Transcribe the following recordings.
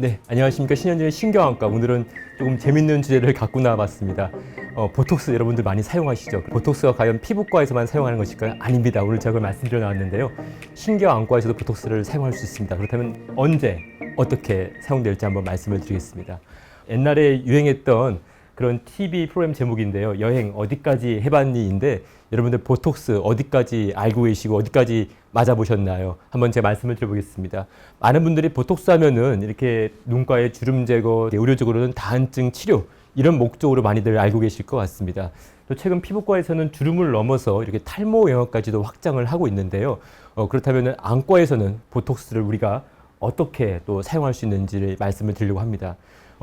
네, 안녕하십니까. 신현진의 신경안과. 오늘은 조금 재밌는 주제를 갖고 나와봤습니다. 보톡스 여러분들 많이 사용하시죠? 보톡스가 과연 피부과에서만 사용하는 것일까요? 아닙니다. 오늘 제가 그걸 말씀드려 나왔는데요. 신경안과에서도 보톡스를 사용할 수 있습니다. 그렇다면 언제, 어떻게 사용될지 한번 말씀을 드리겠습니다. 옛날에 유행했던 그런 TV 프로그램 제목인데요. 여행 어디까지 해봤니인데 여러분들 보톡스 어디까지 알고 계시고 어디까지 맞아보셨나요? 한번 제가 말씀을 드려보겠습니다. 많은 분들이 보톡스 하면은 이렇게 눈가의 주름 제거, 의료적으로는 다한증 치료 이런 목적으로 많이들 알고 계실 것 같습니다. 또 최근 피부과에서는 주름을 넘어서 이렇게 탈모 영역까지도 확장을 하고 있는데요. 그렇다면 안과에서는 보톡스를 우리가 어떻게 또 사용할 수 있는지를 말씀을 드리려고 합니다.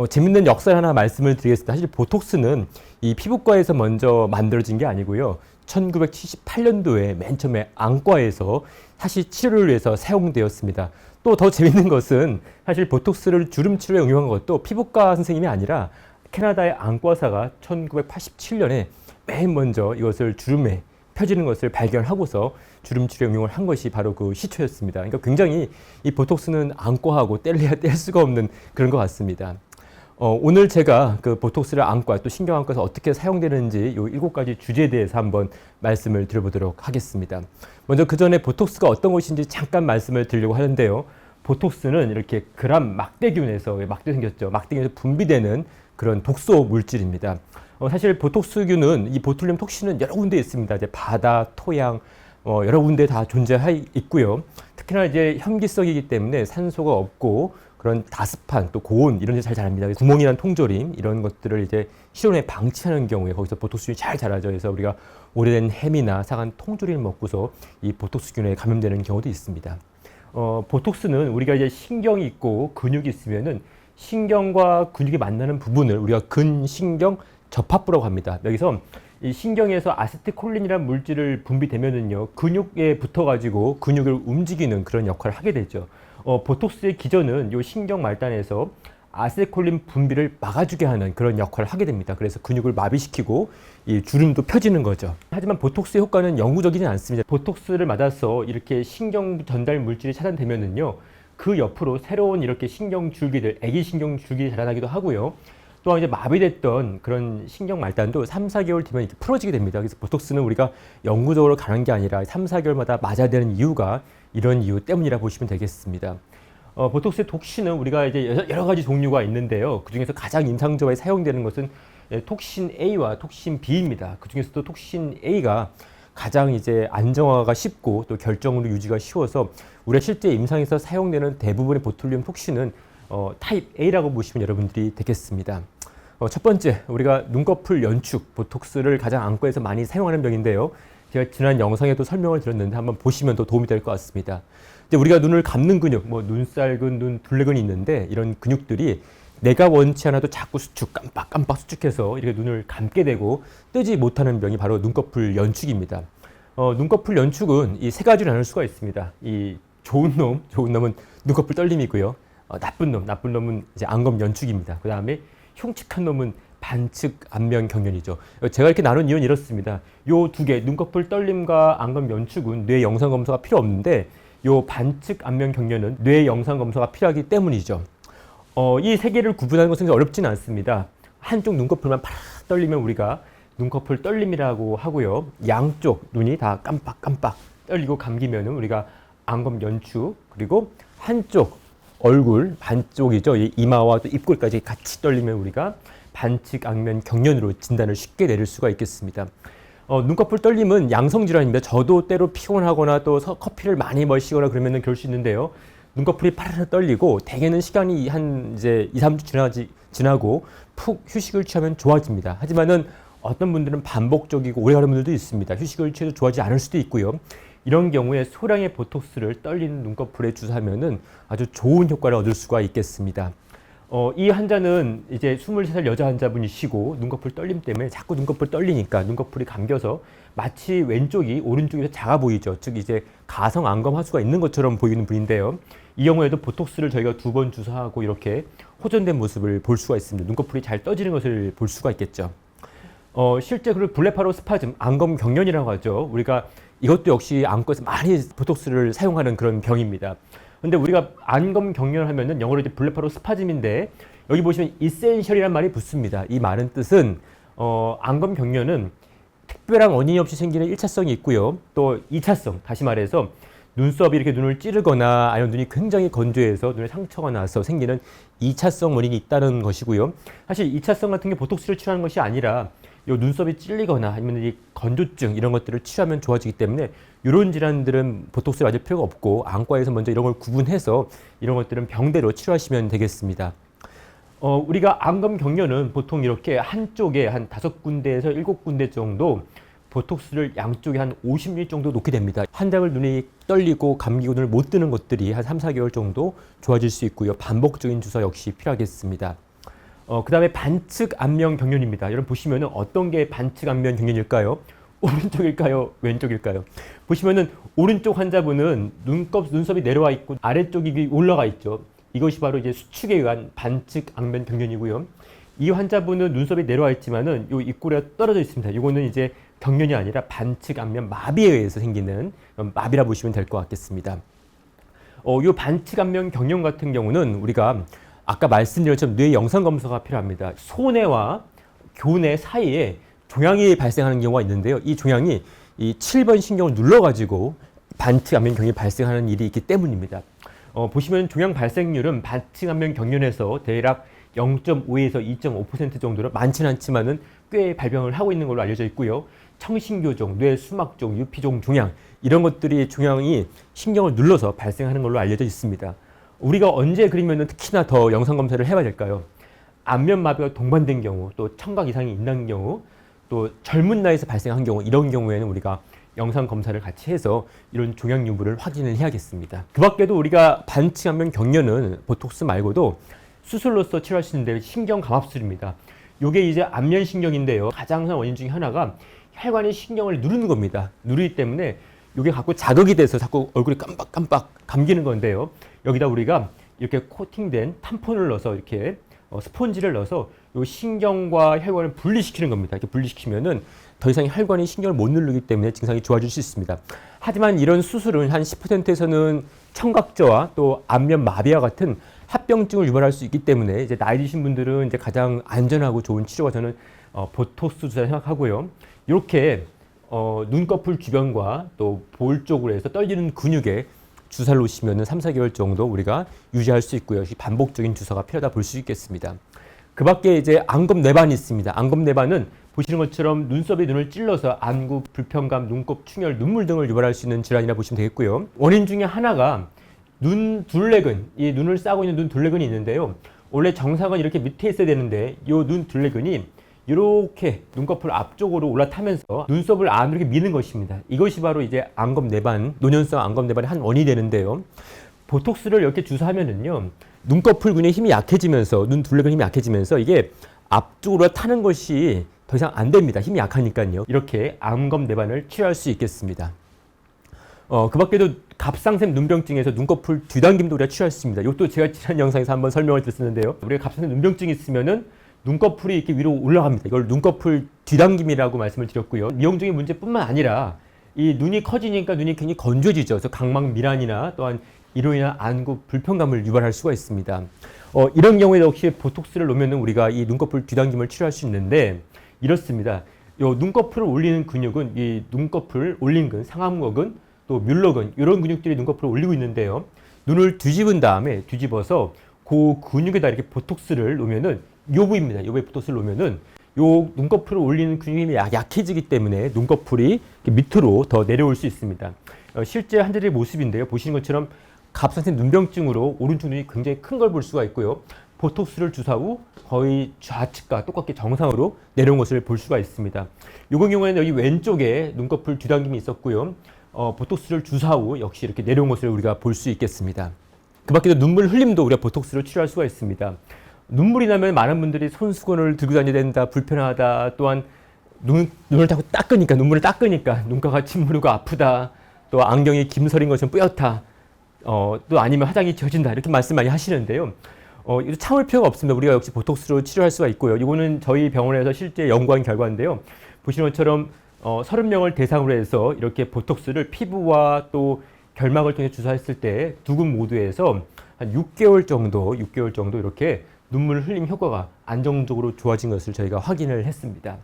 재밌는 역사를 하나 말씀을 드리겠습니다. 사실 보톡스는 이 피부과에서 먼저 만들어진 게 아니고요. 1978년도에 맨 처음에 안과에서 사실 치료를 위해서 사용되었습니다. 또 더 재밌는 것은 사실 보톡스를 주름 치료에 응용한 것도 피부과 선생님이 아니라 캐나다의 안과사가 1987년에 맨 먼저 이것을 주름에 펴지는 것을 발견하고서 주름 치료에 응용을 한 것이 바로 그 시초였습니다. 그러니까 굉장히 이 보톡스는 안과하고 뗄래야 뗄 수가 없는 그런 것 같습니다. 오늘 제가 그 보톡스를 안과 또 신경안과에서 어떻게 사용되는지 이 7가지 주제에 대해서 한번 말씀을 드려보도록 하겠습니다. 먼저 그 전에 보톡스가 어떤 것인지 잠깐 말씀을 드리려고 하는데요. 보톡스는 이렇게 그람 막대균에서 막대 생겼죠. 막대균에서 분비되는 그런 독소 물질입니다. 사실 보톡스균은 이 보툴륨 톡신은 여러 군데 있습니다. 이제 바다, 토양, 여러 군데 다 존재해 있고요. 특히나 이제 현기성이기 때문에 산소가 없고 그런 다습한 또 고온 이런 데 잘 자랍니다. 구멍이란 통조림 이런 것들을 이제 실온에 방치하는 경우에 거기서 보톡스균이 잘 자라죠. 그래서 우리가 오래된 햄이나 상한 통조림을 먹고서 이 보톡스균에 감염되는 경우도 있습니다. 보톡스는 우리가 이제 신경이 있고 근육이 있으면은 신경과 근육이 만나는 부분을 우리가 근신경 접합부라고 합니다. 여기서 이 신경에서 아세틸콜린이라는 물질을 분비되면은요 근육에 붙어가지고 근육을 움직이는 그런 역할을 하게 되죠. 보톡스의 기전은 이 신경 말단에서 아세틸콜린 분비를 막아주게 하는 그런 역할을 하게 됩니다. 그래서 근육을 마비시키고 이 주름도 펴지는 거죠. 하지만 보톡스의 효과는 영구적이지 않습니다. 보톡스를 맞아서 이렇게 신경 전달 물질이 차단되면은요 그 옆으로 새로운 이렇게 신경 줄기들, 애기 신경 줄기들이 자라나기도 하고요. 또한 이제 마비됐던 그런 신경 말단도 3, 4개월 뒤면 이렇게 풀어지게 됩니다. 그래서 보톡스는 우리가 영구적으로 가는 게 아니라 3, 4개월마다 맞아야 되는 이유가 이런 이유 때문이라 보시면 되겠습니다. 보톡스의 톡신은 우리가 이제 여러 가지 종류가 있는데요. 그 중에서 가장 임상적으로 사용되는 것은 톡신 A와 톡신 B입니다. 그 중에서도 톡신 A가 가장 이제 안정화가 쉽고 또 결정으로 유지가 쉬워서 우리가 실제 임상에서 사용되는 대부분의 보툴륨 톡신은 타입 A라고 보시면 여러분들이 되겠습니다. 첫 번째, 우리가 눈꺼풀 연축, 보톡스를 가장 안과에서 많이 사용하는 병인데요. 제가 지난 영상에도 설명을 드렸는데 한번 보시면 더 도움이 될 것 같습니다. 이제 우리가 눈을 감는 근육, 눈살근, 눈둘레근이 있는데 이런 근육들이 내가 원치 않아도 자꾸 수축, 깜빡깜빡 수축해서 이렇게 눈을 감게 되고 뜨지 못하는 병이 바로 눈꺼풀 연축입니다. 눈꺼풀 연축은 이 세 가지로 나눌 수가 있습니다. 이 좋은 놈은 눈꺼풀 떨림이고요. 나쁜 놈은 이제 안검 연축입니다. 그 다음에 흉측한 놈은 반측 안면 경련이죠. 제가 이렇게 나눈 이유는 이렇습니다. 요 두 개, 눈꺼풀 떨림과 안검 연축은 뇌 영상 검사가 필요 없는데 요 반측 안면 경련은 뇌 영상 검사가 필요하기 때문이죠. 이 세 개를 구분하는 것은 어렵지는 않습니다. 한쪽 눈꺼풀만 파라 떨리면 우리가 눈꺼풀 떨림이라고 하고요. 양쪽 눈이 다 깜빡깜빡 떨리고 감기면은 우리가 안검 연축, 그리고 한쪽 얼굴 반쪽이죠. 이마와 또 입꼬리까지 같이 떨리면 우리가 반측 안면 경련으로 진단을 쉽게 내릴 수가 있겠습니다. 눈꺼풀 떨림은 양성 질환입니다. 저도 때로 피곤하거나 또 커피를 많이 마시거나 그러면은 그럴 수 있는데요. 눈꺼풀이 파르르 떨리고 대개는 시간이 한 이제 2, 3주 지나고 푹 휴식을 취하면 좋아집니다. 하지만은 어떤 분들은 반복적이고 오래가는 분들도 있습니다. 휴식을 취해도 좋아지지 않을 수도 있고요. 이런 경우에 소량의 보톡스를 떨리는 눈꺼풀에 주사하면은 아주 좋은 효과를 얻을 수가 있겠습니다. 이 환자는 이제 23살 여자 환자분이시고 눈꺼풀 떨림 때문에 자꾸 눈꺼풀 떨리니까 눈꺼풀이 감겨서 마치 왼쪽이 오른쪽에서 작아 보이죠. 즉 이제 가성 안검 하수가 있는 것처럼 보이는 분인데요. 이 경우에도 보톡스를 저희가 2번 주사하고 이렇게 호전된 모습을 볼 수가 있습니다. 눈꺼풀이 잘 떠지는 것을 볼 수가 있겠죠. 실제 그 블레파로스파즘, 안검 경련이라고 하죠. 우리가 이것도 역시 안과에서 많이 보톡스를 사용하는 그런 병입니다. 근데 우리가 안검 경련을 하면은 영어로 이제 블레파로스파즘인데 여기 보시면 이센셜이란 말이 붙습니다. 이 말은 뜻은 안검 경련은 특별한 원인이 없이 생기는 1차성이 있고요. 또 2차성, 다시 말해서 눈썹이 이렇게 눈을 찌르거나 아니면 눈이 굉장히 건조해서 눈에 상처가 나서 생기는 2차성 원인이 있다는 것이고요. 사실 2차성 같은 게 보톡스를 치료하는 것이 아니라 요 눈썹이 찔리거나 아니면 이 건조증 이런 것들을 치료하면 좋아지기 때문에 이런 질환들은 보톡스를 맞을 필요가 없고 안과에서 먼저 이런 걸 구분해서 이런 것들은 병대로 치료하시면 되겠습니다. 우리가 안검 경련은 보통 이렇게 한쪽에 한 5군데에서 7군데 정도 보톡스를 양쪽에 한 50ml 정도 놓게 됩니다. 환자들 눈이 떨리고 감기고 눈을 못 뜨는 것들이 한 3, 4개월 정도 좋아질 수 있고요. 반복적인 주사 역시 필요하겠습니다. 그 다음에 반측 안면 경련입니다. 여러분 보시면은 어떤 게 반측 안면 경련일까요? 오른쪽일까요? 왼쪽일까요? 보시면은 오른쪽 환자분은 눈썹이 내려와 있고 아래쪽이 올라가 있죠. 이것이 바로 이제 수축에 의한 반측 안면 경련이고요. 이 환자분은 눈썹이 내려와 있지만은 요 입꼬리가 떨어져 있습니다. 이거는 이제 경련이 아니라 반측 안면 마비에 의해서 생기는 마비라 보시면 될 것 같겠습니다. 요 반측 안면 경련 같은 경우는 우리가 아까 말씀드린 것처럼 뇌 영상 검사가 필요합니다. 소뇌와 교뇌 사이에 종양이 발생하는 경우가 있는데요. 이 종양이 이 7번 신경을 눌러가지고 반측 안면 경련이 발생하는 일이 있기 때문입니다. 보시면 종양 발생률은 반측 안면 경련에서 대략 0.5에서 2.5% 정도로 많지는 않지만은 꽤 발병을 하고 있는 걸로 알려져 있고요. 청신교종, 뇌수막종, 유피종 종양 이런 것들이 종양이 신경을 눌러서 발생하는 걸로 알려져 있습니다. 우리가 언제 그러면 특히나 더 영상 검사를 해봐야 될까요? 안면 마비가 동반된 경우, 또 청각 이상이 있는 경우, 또 젊은 나이에서 발생한 경우 이런 경우에는 우리가 영상 검사를 같이 해서 이런 종양 유무를 확인을 해야겠습니다. 그 밖에도 우리가 반측 안면 경련은 보톡스 말고도 수술로서 치료할 수 있는데 신경 감압술입니다. 이게 이제 안면 신경인데요. 가장 큰 원인 중에 하나가 혈관이 신경을 누르는 겁니다. 누르기 때문에 이게 자꾸 자극이 돼서 자꾸 얼굴이 깜빡깜빡 감기는 건데요. 여기다 우리가 이렇게 코팅된 탐폰을 넣어서 이렇게 스폰지를 넣어서 이 신경과 혈관을 분리시키는 겁니다. 이렇게 분리시키면은 더 이상 혈관이 신경을 못 누르기 때문에 증상이 좋아질 수 있습니다. 하지만 이런 수술은 한 10%에서는 청각저하 또 안면 마비와 같은 합병증을 유발할 수 있기 때문에 이제 나이 드신 분들은 이제 가장 안전하고 좋은 치료가 저는 보톡스 주사를 생각하고요. 이렇게 눈꺼풀 주변과 또 볼 쪽으로 해서 떨리는 근육에 주사를 놓으시면 3, 4개월 정도 우리가 유지할 수 있고요. 반복적인 주사가 필요하다 볼 수 있겠습니다. 그 밖에 이제 안검 내반이 있습니다. 안검 내반은 보시는 것처럼 눈썹이 눈을 찔러서 안구 불편감, 눈곱 충혈, 눈물 등을 유발할 수 있는 질환이라 보시면 되겠고요. 원인 중에 하나가 눈 둘레근, 이 눈을 싸고 있는 눈 둘레근이 있는데요. 원래 정상은 이렇게 밑에 있어야 되는데 이 눈 둘레근이 이렇게 눈꺼풀 앞쪽으로 올라타면서 눈썹을 안으로 이렇게 미는 것입니다. 이것이 바로 이제 안검 내반, 노년성 안검 내반의 한 원인이 되는데요. 보톡스를 이렇게 주사하면은요, 눈꺼풀 근의 힘이 약해지면서 눈 둘레근 힘이 약해지면서 이게 앞쪽으로 타는 것이 더 이상 안 됩니다. 힘이 약하니까요. 이렇게 안검 내반을 치료할 수 있겠습니다. 그 밖에도 갑상샘 눈병증에서 눈꺼풀 뒤당김도 우리가 치료할 수 있습니다. 이것도 제가 지난 영상에서 한번 설명을 드렸는데요. 우리가 갑상샘 눈병증이 있으면은 눈꺼풀이 이렇게 위로 올라갑니다. 이걸 눈꺼풀 뒤당김이라고 말씀을 드렸고요. 미용적인 문제뿐만 아니라 이 눈이 커지니까 눈이 굉장히 건조해지죠. 그래서 각막 밀환이나 또한 이로 인한 안구 불편감을 유발할 수가 있습니다. 이런 경우에 역시 보톡스를 놓으면 우리가 이 눈꺼풀 뒤당김을 치료할 수 있는데 이렇습니다. 요 눈꺼풀을 올리는 근육은 이 눈꺼풀 올림근, 상암거근, 또 뮬러근 이런 근육들이 눈꺼풀을 올리고 있는데요. 눈을 뒤집은 다음에 뒤집어서 그 근육에다 이렇게 보톡스를 놓으면은 요 부위입니다. 요 부위에 보톡스를 놓으면은 요 눈꺼풀을 올리는 근육이 약해지기 때문에 눈꺼풀이 밑으로 더 내려올 수 있습니다. 실제 환자들의 모습인데요. 보시는 것처럼 갑상샘 눈병증으로 오른쪽 눈이 굉장히 큰 걸 볼 수가 있고요. 보톡스를 주사 후 거의 좌측과 똑같게 정상으로 내려온 것을 볼 수가 있습니다. 요건 경우에는 여기 왼쪽에 눈꺼풀 뒤당김이 있었고요. 보톡스를 주사 후 역시 이렇게 내려온 것을 우리가 볼 수 있겠습니다. 그 밖에도 눈물 흘림도 우리가 보톡스를 치료할 수가 있습니다. 눈물이 나면 많은 분들이 손수건을 들고 다녀야 된다, 불편하다, 또한 눈을 자꾸 닦으니까, 눈물을 닦으니까 눈가가 침무르고 아프다, 또 안경이 김설인 것은 뿌옇다, 또 아니면 화장이 지워진다, 이렇게 말씀 많이 하시는데요. 이거 참을 필요가 없습니다. 우리가 역시 보톡스로 치료할 수가 있고요. 이거는 저희 병원에서 실제 연구한 결과인데요. 보시는 것처럼 30명을 대상으로 해서 이렇게 보톡스를 피부와 또 결막을 통해 주사했을 때 두 군 모두에서 한 6개월 정도 이렇게 눈물 흘림 효과가 안정적으로 좋아진 것을 저희가 확인을 했습니다.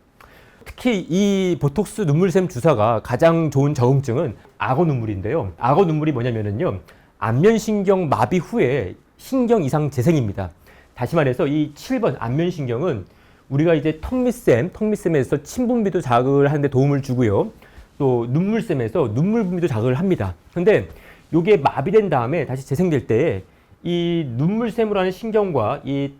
특히 이 보톡스 눈물샘 주사가 가장 좋은 적응증은 악어 눈물인데요. 악어 눈물이 뭐냐면은요, 안면신경 마비 후에 신경 이상 재생입니다. 다시 말해서 이 7번 안면신경은 우리가 이제 턱밑샘에서 침분비도 자극을 하는데 도움을 주고요. 또 눈물샘에서 눈물 분비도 자극을 합니다. 근데 이게 마비된 다음에 다시 재생될 때 이 눈물샘으로 하는 신경과 이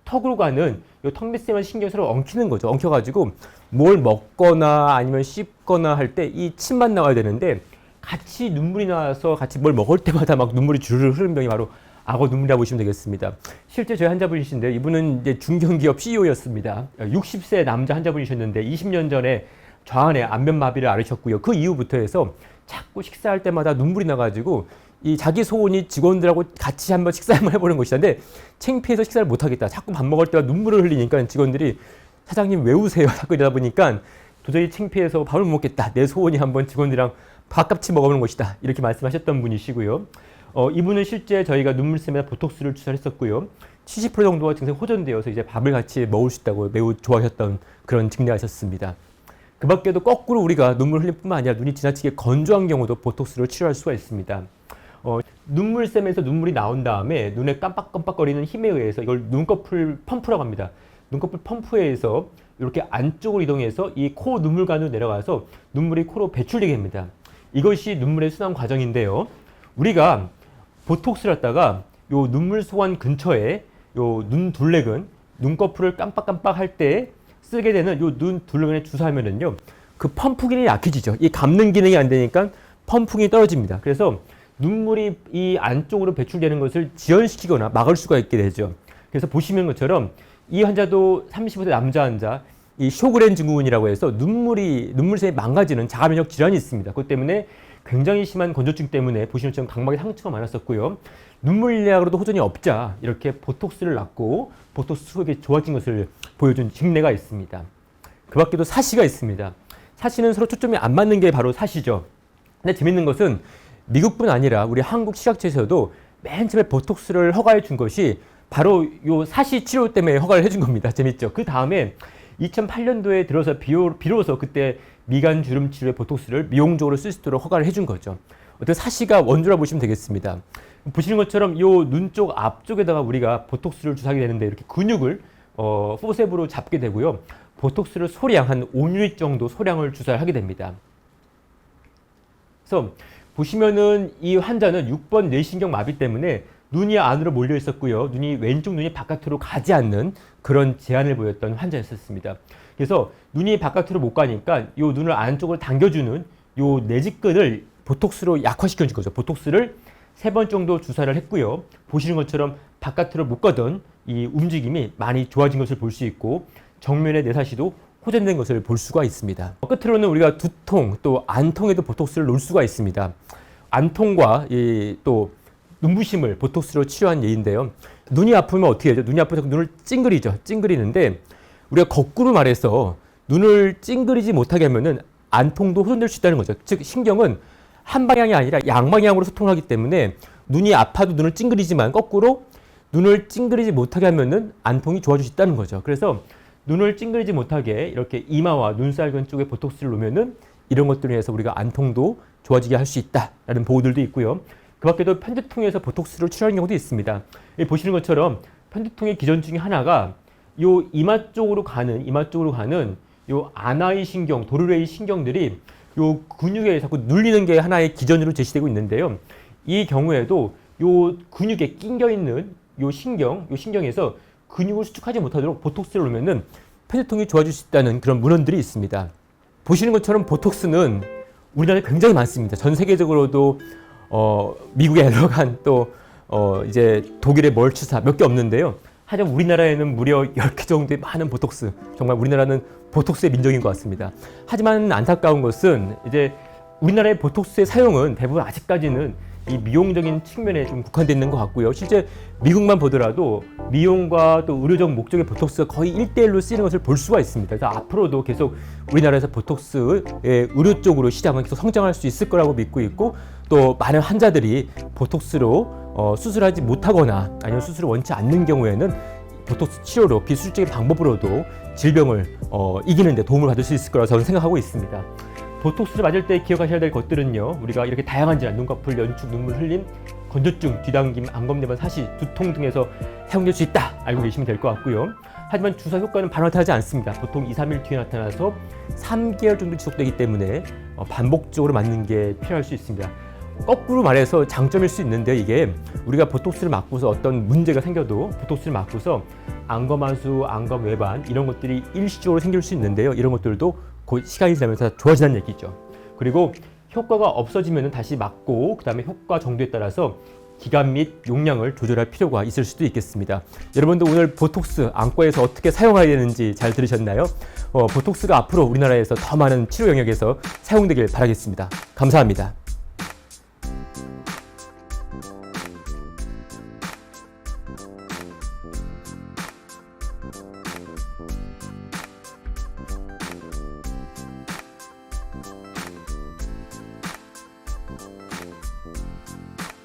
턱으로 가는 이 턱밑샘의 신경이 서로 엉키는 거죠. 엉켜가지고 뭘 먹거나 아니면 씹거나 할 때 이 침만 나와야 되는데 같이 눈물이 나와서 같이 뭘 먹을 때마다 막 눈물이 주르르 흐르는 병이 바로 악어 눈물이라고 보시면 되겠습니다. 실제 저희 환자분이신데요. 이분은 이제 중견기업 CEO였습니다. 60세 남자 환자분이셨는데 20년 전에 좌안에 안면마비를 앓으셨고요. 그 이후부터 해서 자꾸 식사할 때마다 눈물이 나가지고 이 자기 소원이 직원들하고 같이 한번 식사 한번 해보는 것이었는데 창피해서 식사를 못하겠다. 자꾸 밥 먹을 때마다 눈물을 흘리니까 직원들이 사장님 왜 우세요? 자꾸 이러다 보니까 도저히 창피해서 밥을 못 먹겠다. 내 소원이 한번 직원들이랑 밥같이 먹어보는 것이다. 이렇게 말씀하셨던 분이시고요. 이분은 실제 저희가 눈물샘에 보톡스를 주사를 했었고요. 70% 정도가 증상이 호전되어서 이제 밥을 같이 먹을 수 있다고 매우 좋아하셨던 그런 증례하셨습니다. 그 밖에도 거꾸로 우리가 눈물 흘릴 뿐만 아니라 눈이 지나치게 건조한 경우도 보톡스를 치료할 수가 있습니다. 눈물샘에서 눈물이 나온 다음에 눈에 깜빡깜빡거리는 힘에 의해서 이걸 눈꺼풀 펌프라고 합니다. 눈꺼풀 펌프에 의해서 이렇게 안쪽으로 이동해서 이 코 눈물관으로 내려가서 눈물이 코로 배출되게 합니다. 이것이 눈물의 순환 과정인데요. 우리가 보톡스를 갖다가 요 눈물 소관 근처에 요 눈 둘레근, 눈꺼풀을 깜빡깜빡 할 때 쓰게 되는 요 눈 둘레근에 주사하면은요, 그 펌프 기능이 약해지죠. 이 감는 기능이 안 되니까 펌프기 떨어집니다. 그래서 눈물이 이 안쪽으로 배출되는 것을 지연시키거나 막을 수가 있게 되죠. 그래서 보시는 것처럼 이 환자도 35세 남자 환자, 이 쇼그렌 증후군이라고 해서 눈물샘이 망가지는 자가면역 질환이 있습니다. 그것 때문에 굉장히 심한 건조증 때문에 보시는 것처럼 각막에 상처가 많았었고요. 눈물약으로도 호전이 없자 이렇게 보톡스를 놨고 보톡스 속이 좋아진 것을 보여준 증례가 있습니다. 그 밖에도 사시가 있습니다. 사시는 서로 초점이 안 맞는 게 바로 사시죠. 근데 재밌는 것은 미국뿐 아니라 우리 한국 시각처에서도 맨 처음에 보톡스를 허가해 준 것이 바로 요 사시 치료 때문에 허가를 해준 겁니다. 재밌죠? 그 다음에 2008년도에 들어서 비로소 그때 미간 주름 치료의 보톡스를 미용적으로 쓸 수 있도록 허가를 해준 거죠. 어떤 사시가 원조라 보시면 되겠습니다. 보시는 것처럼 요 눈 쪽 앞쪽에다가 우리가 보톡스를 주사하게 되는데 이렇게 근육을 포셉으로 잡게 되고요. 보톡스를 소량 한 5유닛 정도 소량을 주사를 하게 됩니다. 그래서 보시면은 이 환자는 6번 뇌신경 마비 때문에 눈이 안으로 몰려 있었고요. 왼쪽 눈이 바깥으로 가지 않는 그런 제한을 보였던 환자였었습니다. 그래서 눈이 바깥으로 못 가니까 이 눈을 안쪽으로 당겨주는 이 내직근을 보톡스로 약화시켜 준 거죠. 보톡스를 3번 정도 주사를 했고요. 보시는 것처럼 바깥으로 못 가던 이 움직임이 많이 좋아진 것을 볼 수 있고 정면의 내사시도 호전된 것을 볼 수가 있습니다. 끝으로는 우리가 두통 또 안통에도 보톡스를 놓을 수가 있습니다. 안통과 또 눈부심을 보톡스로 치료한 예인데요. 눈이 아프면 어떻게 하죠? 눈이 아프면 눈을 찡그리죠. 찡그리는데 우리가 거꾸로 말해서 눈을 찡그리지 못하게 하면은 안통도 호전될 수 있다는 거죠. 즉 신경은 한 방향이 아니라 양방향으로 소통하기 때문에 눈이 아파도 눈을 찡그리지만 거꾸로 눈을 찡그리지 못하게 하면은 안통이 좋아질 수 있다는 거죠. 그래서 눈을 찡그리지 못하게 이렇게 이마와 눈살근 쪽에 보톡스를 놓으면은 이런 것들을 해서 우리가 안통도 좋아지게 할 수 있다라는 보고들도 있고요. 그 밖에도 편두통에서 보톡스를 치료하는 경우도 있습니다. 여기 보시는 것처럼 편두통의 기전 중에 하나가 요 이마 쪽으로 가는 요 아나이 신경, 도르래이 신경들이 요 근육에 자꾸 눌리는 게 하나의 기전으로 제시되고 있는데요. 이 경우에도 요 근육에 낑겨 있는 요 신경에서 근육을 수축하지 못하도록 보톡스를 놓으면은 편두통이 좋아질 수 있다는 그런 문헌들이 있습니다. 보시는 것처럼 보톡스는 우리나라에 굉장히 많습니다. 전 세계적으로도 미국의 엘러간 또 이제 독일의 멀츠사 몇 개 없는데요. 하지만 우리나라에는 무려 10개 정도의 많은 보톡스, 정말 우리나라는 보톡스의 민족인 것 같습니다. 하지만 안타까운 것은 이제 우리나라의 보톡스의 사용은 대부분 아직까지는 이 미용적인 측면에 좀 국한되어 있는 것 같고요. 실제 미국만 보더라도 미용과 또 의료적 목적의 보톡스가 거의 1대1로 쓰이는 것을 볼 수가 있습니다. 그래서 앞으로도 계속 우리나라에서 보톡스의 의료 쪽으로 시장은 계속 성장할 수 있을 거라고 믿고 있고, 또 많은 환자들이 보톡스로 수술하지 못하거나 아니면 수술을 원치 않는 경우에는 보톡스 치료로 비수술적인 방법으로도 질병을 이기는 데 도움을 받을 수 있을 거라고 저는 생각하고 있습니다. 보톡스를 맞을 때 기억하셔야 될 것들은요, 우리가 이렇게 다양한 질환, 눈꺼풀, 연축, 눈물 흘림, 건조증, 뒤당김, 안검내반, 사시, 두통 등에서 사용될 수 있다 알고 계시면 될 것 같고요. 하지만 주사 효과는 반듯하지 않습니다. 보통 2, 3일 뒤에 나타나서 3개월 정도 지속되기 때문에 반복적으로 맞는 게 필요할 수 있습니다. 거꾸로 말해서 장점일 수 있는데, 이게 우리가 보톡스를 맞고서 어떤 문제가 생겨도 보톡스를 맞고서 안검하수, 안검외반 이런 것들이 일시적으로 생길 수 있는데요. 이런 것들도 곧 시간이 지나면서 좋아진다는 얘기죠. 그리고 효과가 없어지면 다시 맞고, 그 다음에 효과 정도에 따라서 기간 및 용량을 조절할 필요가 있을 수도 있겠습니다. 여러분도 오늘 보톡스 안과에서 어떻게 사용해야 되는지 잘 들으셨나요? 보톡스가 앞으로 우리나라에서 더 많은 치료 영역에서 사용되길 바라겠습니다. 감사합니다.